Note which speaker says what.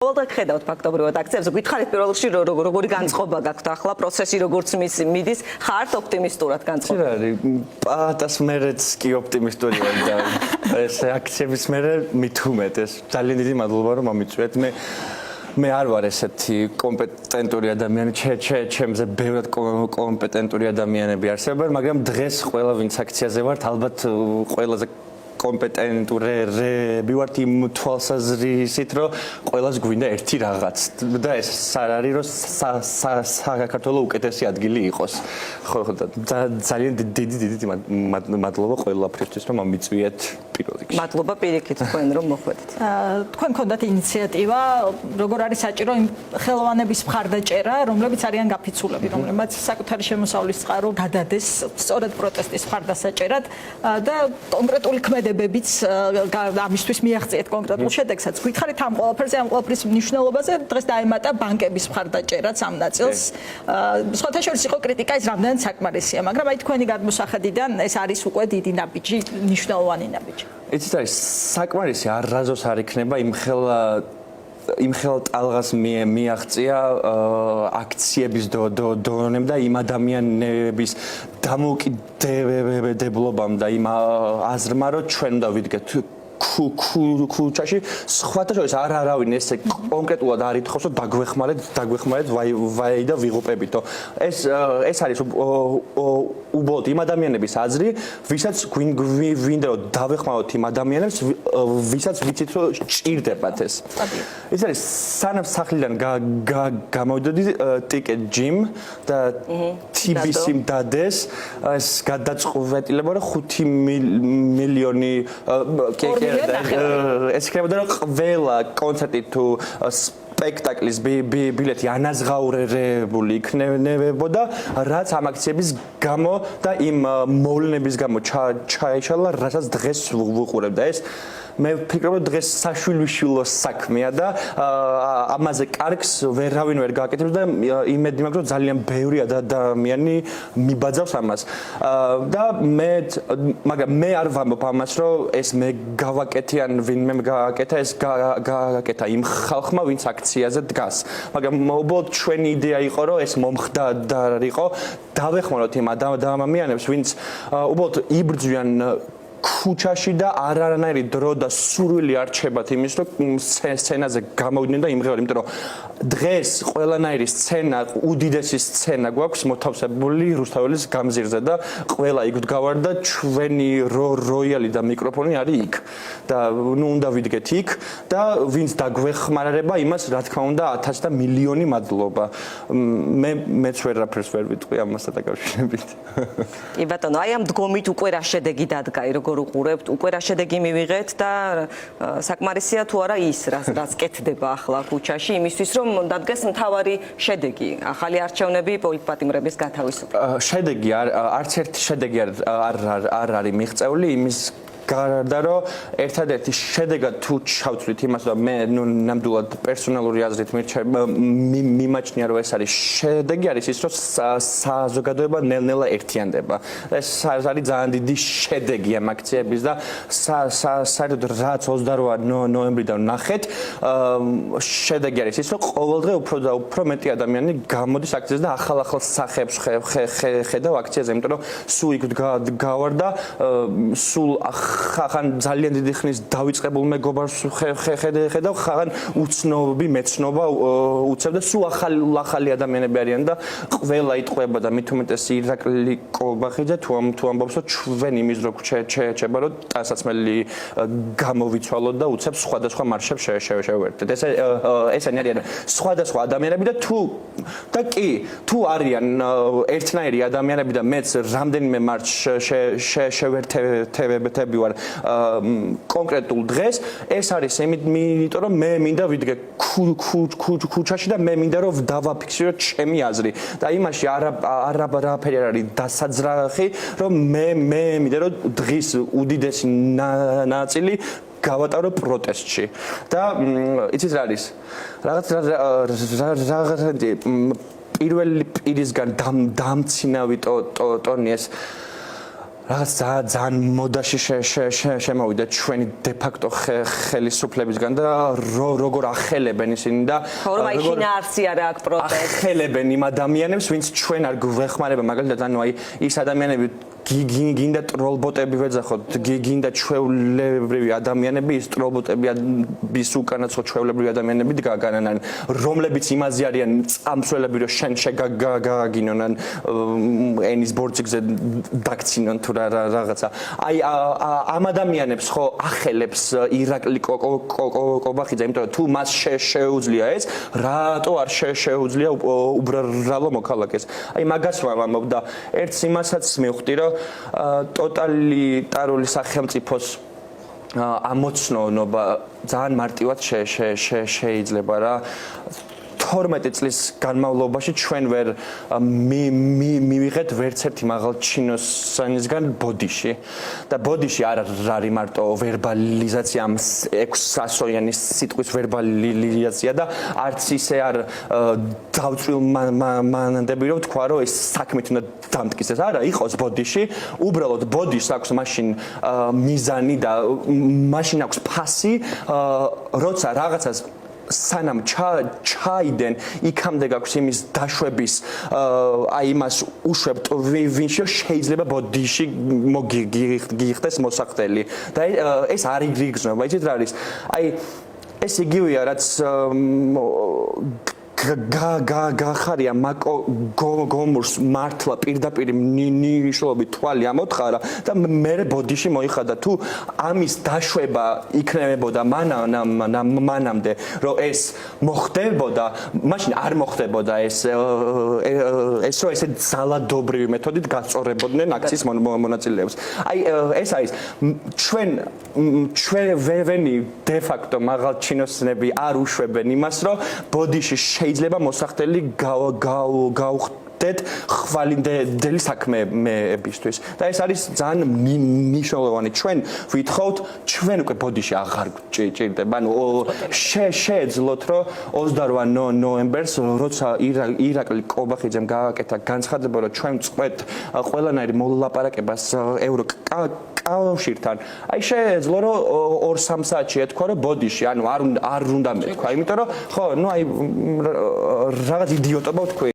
Speaker 1: Ყოველდღე ხედავთ ფაქტობრივად აქციებზე. გითხარით პირველ რიგში როგორი განწყობა გაქვთ ახლა პროცესი როგორც მიდის, ხართ ოპტიმისტურად განწყობა.
Speaker 2: რა არის? პატას მერეც კი ოპტიმისტურია და ეს აქციების მერე მით უმეტეს. ძალიან დიდი მადლობა რომ მომიწვიეთ. მე არ ვარ ესეთი კომპეტენტური ადამიანი, ჩემზე ბევრად კომპეტენტური ადამიანები არსებობენ, მაგრამ დღეს ყველა ვინც აქციაზე ვართ, ალბათ ყველაზე კომპეტენტურები ვართ იმ თვალსაზრისით, რომ ყველას გვინდა ერთი რაღაც და ეს არ არის, რომ საქართველოს უკეთესი ადგილი იყოს. ხო, ძალიან დიდი მადლობა ყველაფრისთვის, რომ მომიწვიეთ პირველ რიგში.
Speaker 1: მადლობა პირიქით თქვენ რომ მოხვედით.
Speaker 3: თქვენ გქონდათ ინიციატივა, როგორ არის საჭირო იმ ხელოვანების მხარდაჭერა, რომლებიც არიან გაფიცულები, რომლებიც საკუთარი შემოსავლის წყარო გადადეს სწორედ პროტესტის მხარდასაჭერად და კონკრეტული ქმედებებიც ამისთვის მიაღწიეთ კონკრეტულ შედეგსაც. გითხარით ამ ყველაფერზე, ამ ყველაფრის მნიშვნელობაზე დღეს დაემატა ბანკების მხარდაჭერაც ამ ნაწილს. სხვათა შორის იყო კრიტიკა, ის რამდენად საკმარისია, მაგრამ აი თქვენი გადმოსახედიდან ეს არის უკვე დიდი ნაბიჯი, მნიშვნელოვანი ნაბიჯი.
Speaker 2: იცით არის საკმარისი არასდროს არ იქნება იმ ხელ ტალღას მიაღწია აქციების დონემ და იმ ადამიანების დამოუკიდებლობამ და იმ აზრმა რომ ჩვენ უნდა ვიდგეთ ქუჩაში სხვათა შორის არავინ ესე კონკრეტულად არ ითხოვს რომ დაგვეხმარეთ ვაი და ვიღუპებითო ეს არის უბოლოდ იმ ადამიანების აზრი ვისაც გვინდა რომ დავეხმაროთ იმ ადამიანებს ვისაც ვიცით რომ ჭირდებათ ეს არის სანამ სახლიდან გამოვიდოდი ტიკეტ ჯიმ და TBC-მ დადეს ეს გადაწყვეტილება რომ 5 მილიონი ეს იქნებოდა რომ ყველა კონცერტი თუ სპექტაკლის ბილეთი ანაზღაურებული იქნებოდა რაც ამ აქციების გამო და იმ მოვლენების გამო ჩაეშალა რასაც დღეს ვუყურებ და ეს მე ვფიქრობ რომ დღეს საშვილიშვილო საქმეა და ამაზე კარგს ვერავინ ვერ გააკეთებს და იმედი მაქვს რომ ძალიან ბევრი ადამიანი მიბაძავს ამას და მაგრამ მე არ ვამბობ ამას რომ ეს მე გავაკეთე ან ვინმე გააკეთა ეს გააკეთა იმ ხალხმა ვინც აქციაზე დგას მაგრამ უბრალოდ ჩვენი იდეა იყო რომ ეს მომხდარიყო დავეხმაროთ იმ ადამიანებს ვინც უბრალოდ იბრძვიან ქუჩაში და არანაირი დრო და სურვილი არ რჩებათ იმის რომ სცენაზე გამოვიდნენ და იმღერენ იმიტომ რომ დღეს ყველანაირი სცენა უდიდესი სცენა გვაქვს მოთავსებული რუსთაველის გამზირზე და ყველა იქ ვდგავარ და ჩვენი როიალი და მიკროფონი არის იქ და ნუ უნდა ვიდგეთ იქ და ვინც დაგვეხმარება იმას რა თქმა უნდა 1000 და მილიონი მადლობა მეც ვერაფერს ვერ ვიტყვი ამასთან დაკავშირებით
Speaker 1: კი ბატონო აი ამ დგომით უკვე რა შედეგი დადგა როგორ უყურებთ უკვე რა შედეგი მივიღეთ და საკმარისია თუ არა ის რაც კეთდება ახლა ქუჩაში იმისთვის რომ დადგეს მთავარი შედეგი ახალი არჩევნები პოლიტპატიმრების გათავისუფლება
Speaker 2: შედეგი არც ერთი შედეგი არ არის მიღწეული იმის გარდა რომ ერთადერთი შედეგად თუ ჩავთვლით იმას რომ მე ნამდვილად პერსონალური აზრით მიმაჩნია რომ ეს არის შედეგი არის ის რომ საზოგადოება ნელ-ნელა ერთიანდება ეს არის ძალიან დიდი შედეგი ამ აქციების და საერთოდ რაც 28 ნოემბრიდან ნახეთ შედეგი არის ის რომ ყოველდღე უფრო და უფრო მეტი ადამიანი გამოდის აქციაზე და ახალ სახეებს ხედავ აქციაზე იმიტომ რომ სულ იქ გავარ და სულ ხან ძალიან დიდი ხნის დავიწყებულ მეგობარს ხედავ ხან უცნობი მეცნობა უცებ და სულ ახალი ადამიანები არიან და ყველა იტყვება და მით უმეტეს ირაკლი კობახიძე თუ ამბობს რომ ჩვენ იმის რო ჩება რომ ტანსაცმელი გამოვიცვალოთ და უცებ სხვადასხვა მარშებს შევერთდეთ ესენი არიან სხვადასხვა ადამიანები და თუ არიან ერთნაირი ადამიანები და მეც რამდენიმე მარშს შევერთებები ვარ კონკრეტულ დღეს ეს არის იმიტომ რომ მე მინდა ვიდგე ქუჩაში და მე მინდა რომ დავაფიქსირო ჩემი აზრი და იმაში არაფერი არ არის დასაძრახი რომ მე მინდა რომ დღის უდიდესი ნაწილი გავატარო პროტესტში და იცით რა არის რაღაც პირველი პირისგან დამცინავი ტონი ეს რაღაც ძალიან მოდაში შემოვიდა ჩვენი de facto ხელისუფლებისგან და როგორ ახელებენ ისინი და
Speaker 1: რომ აი შინაარსი არა აქვს პროტესტი
Speaker 2: ახელებენ იმ ადამიანებს, ვინც ჩვენ არ გვეხმარება, მაგალითად, ანუ აი ის ადამიანები გინდა ტროლბოტები ვეძახოთ, გინდა ჩვეულებრივი ადამიანები, ის ტროლბოტები ის უკანაცხო ჩვეულებრივი ადამიანები გაგანან, რომლებიც იმაზე არიან წამსვლელები, რომ შენ შეგაგინონ ან ენის ბორციგზე დაგცინონ თუ რაღაცა. აი ამ ადამიანებს ხო ახელებს ირაკლი კობახიძე, იმიტომ რომ თუ მას შეუძლია ეს, რატო არ შეუძლია უბრალო მოქალაქეს. აი მაგას ვამბობ და ერთს იმასაც მივხვდი, რომ ტოტალიტარული სახელმწიფოს ამოცნობა ძალიან მარტივად შეიძლება რა 12 წლის განმავლობაში ჩვენ ვერ მივიღეთ ვერც ერთი მაღალჩინოსანისგან ბოდიში და ბოდიში არ არის მარტო ვერბალიზაცია ამ 600-იანი სიტყვის ვერბალიზაცია და არც ისე არ დავწვილ მანდები რომ თქვა რომ ეს საქმით უნდა დამტკიცდეს არა იყოს ბოდიში უბრალოდ ბოდიშს აქვს მაშინ მიზანი და მაშინ აქვს ფასი როცა რაღაცას სანამ ჩაიდენ იქამდე გაქვს იმის დაშვების აი იმას უშვებთ ვინშო შეიძლება ბოდიში მოგიხდეს მოსახდელი და ეს არ იგრძნობა იცით რა არის აი ეს იგივეა რაც გახარია მაკო გომურს მართლა პირდაპირ ნიშნულობით თვალი ამოთხარა და მე ბოდიში მოიხადა თუ ამის დაშვება იქნებოდა მანამდე რომ ეს მოხდებოდა მაშინ არ მოხდებოდა ესო ესე ძალადობრივი მეთოდით გასწორებოდნენ აქციის მონაწილეებს აი ეს არის ჩვენ ვენი de facto მაღალჩინოსნები არ უშვებენ იმას რომ ბოდიში შეიძლება მოსახდელი გავხდეთ ხვალინდელი საქმეებისთვის და ეს არის ძალიან მნიშვნელოვანი ჩვენ ვითხოვთ ჩვენ უკვე ბოდიში აღარ ჭირდება ანუ შეეძლოთ რომ 28 ნოემბერს როცა ირაკლი კობახიძემ გააკეთა განცხადება რომ ჩვენ წყვეთ ყველანაირი მოლაპარაკებას ევროკავშირთან აი შეეძლო რომ 2-3 საათში ეთქვა რომ ბოდიში ანუ არ უნდა მეთქვა იმიტომ რომ ხო ნუ აი რაღაც იდიოტობა ვთქვი